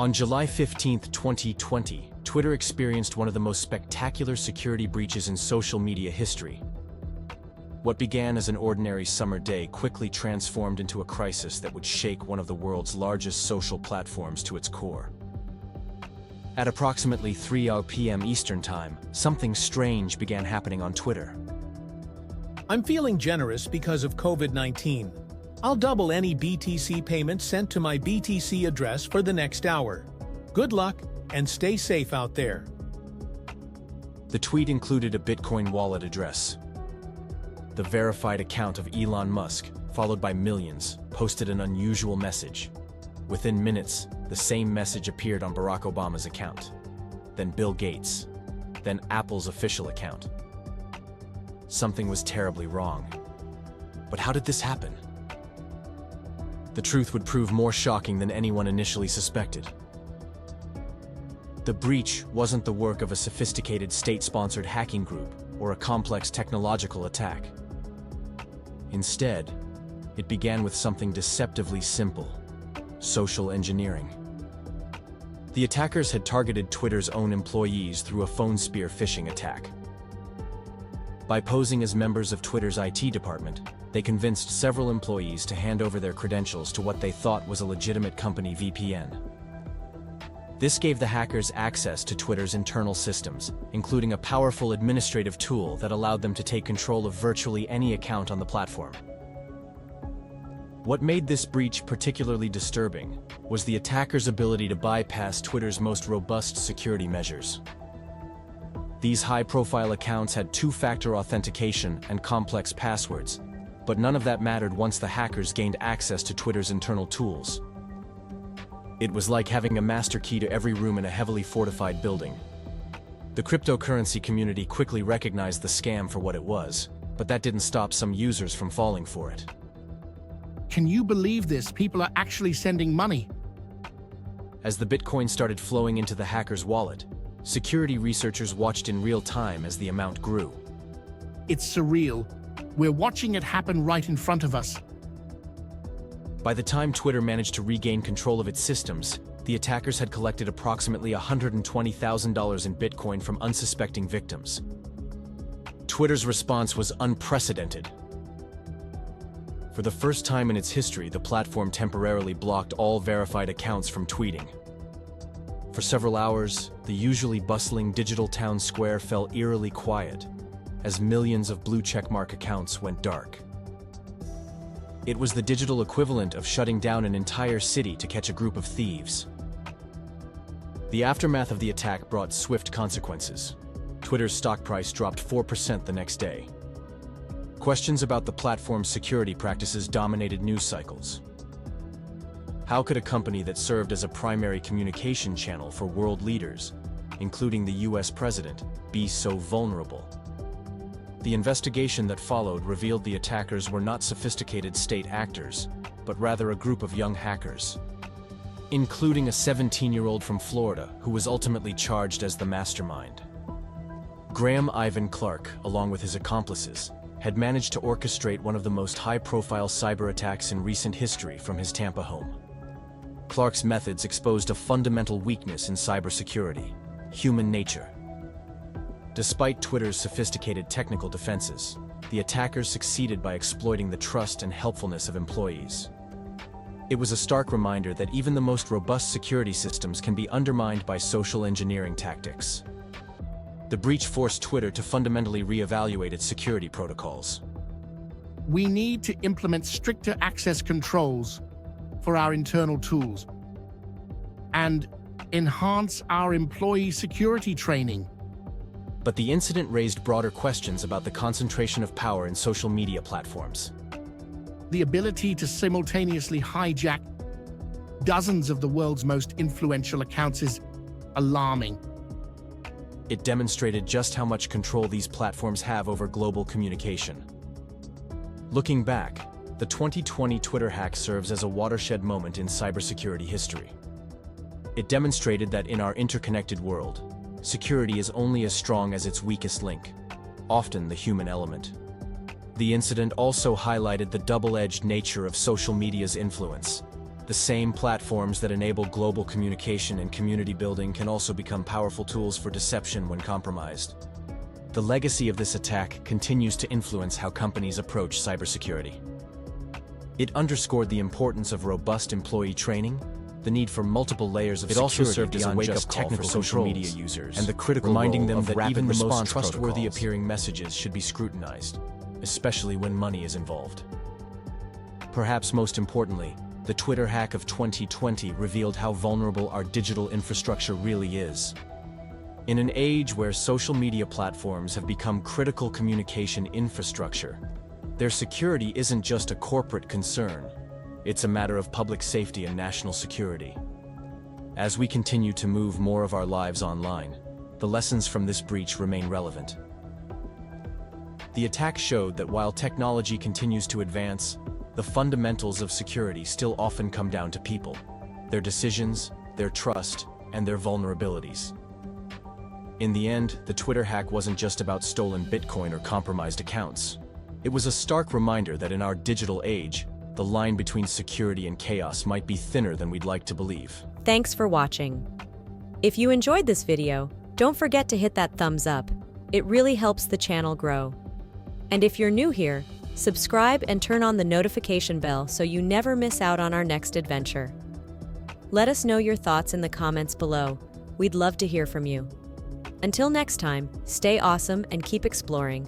On July 15, 2020, Twitter experienced one of the most spectacular security breaches in social media history. What began as an ordinary summer day quickly transformed into a crisis that would shake one of the world's largest social platforms to its core. At approximately 3 p.m. Eastern Time, something strange began happening on Twitter. I'm feeling generous because of COVID-19. I'll double any BTC payment sent to my BTC address for the next hour. Good luck, and stay safe out there. The tweet included a Bitcoin wallet address. The verified account of Elon Musk, followed by millions, posted an unusual message. Within minutes, the same message appeared on Barack Obama's account, then Bill Gates, then Apple's official account. Something was terribly wrong. But how did this happen? The truth would prove more shocking than anyone initially suspected. The breach wasn't the work of a sophisticated state-sponsored hacking group or a complex technological attack. Instead, it began with something deceptively simple: social engineering. The attackers had targeted Twitter's own employees through a phone spear phishing attack. By posing as members of Twitter's IT department, they convinced several employees to hand over their credentials to what they thought was a legitimate company VPN. This gave the hackers access to Twitter's internal systems, including a powerful administrative tool that allowed them to take control of virtually any account on the platform. What made this breach particularly disturbing was the attackers' ability to bypass Twitter's most robust security measures. These high-profile accounts had two-factor authentication and complex passwords, but none of that mattered once the hackers gained access to Twitter's internal tools. It was like having a master key to every room in a heavily fortified building. The cryptocurrency community quickly recognized the scam for what it was, but that didn't stop some users from falling for it. Can you believe this? People are actually sending money. As the Bitcoin started flowing into the hacker's wallet, security researchers watched in real time as the amount grew. It's surreal. We're watching it happen right in front of us. By the time Twitter managed to regain control of its systems, the attackers had collected approximately $120,000 in Bitcoin from unsuspecting victims. Twitter's response was unprecedented. For the first time in its history, the platform temporarily blocked all verified accounts from tweeting. For several hours, the usually bustling digital town square fell eerily quiet, as millions of blue checkmark accounts went dark. It was the digital equivalent of shutting down an entire city to catch a group of thieves. The aftermath of the attack brought swift consequences. Twitter's stock price dropped 4% the next day. Questions about the platform's security practices dominated news cycles. How could a company that served as a primary communication channel for world leaders, including the US president, be so vulnerable? The investigation that followed revealed the attackers were not sophisticated state actors, but rather a group of young hackers, including a 17-year-old from Florida who was ultimately charged as the mastermind. Graham Ivan Clark, along with his accomplices, had managed to orchestrate one of the most high-profile cyber attacks in recent history from his Tampa home. Clark's methods exposed a fundamental weakness in cybersecurity: human nature. Despite Twitter's sophisticated technical defenses, the attackers succeeded by exploiting the trust and helpfulness of employees. It was a stark reminder that even the most robust security systems can be undermined by social engineering tactics. The breach forced Twitter to fundamentally reevaluate its security protocols. We need to implement stricter access controls for our internal tools and enhance our employee security training. But the incident raised broader questions about the concentration of power in social media platforms. The ability to simultaneously hijack dozens of the world's most influential accounts is alarming. It demonstrated just how much control these platforms have over global communication. Looking back, the 2020 Twitter hack serves as a watershed moment in cybersecurity history. It demonstrated that in our interconnected world, security is only as strong as its weakest link, often the human element. The incident also highlighted the double-edged nature of social media's influence. The same platforms that enable global communication and community building can also become powerful tools for deception when compromised. The legacy of this attack continues to influence how companies approach cybersecurity. It underscored the importance of robust employee training, the need for multiple layers of security. It also served as a wake-up call for social media users, and the critical reminding them that even the most trustworthy appearing messages should be scrutinized, especially when money is involved. Perhaps most importantly, the Twitter hack of 2020 revealed how vulnerable our digital infrastructure really is. In an age where social media platforms have become critical communication infrastructure, their security isn't just a corporate concern. It's a matter of public safety and national security. As we continue to move more of our lives online, the lessons from this breach remain relevant. The attack showed that while technology continues to advance, the fundamentals of security still often come down to people, their decisions, their trust, and their vulnerabilities. In the end, the Twitter hack wasn't just about stolen Bitcoin or compromised accounts. It was a stark reminder that in our digital age, the line between security and chaos might be thinner than we'd like to believe. Thanks for watching. If you enjoyed this video, don't forget to hit that thumbs up. It really helps the channel grow. And if you're new here, subscribe and turn on the notification bell so you never miss out on our next adventure. Let us know your thoughts in the comments below. We'd love to hear from you. Until next time, stay awesome and keep exploring.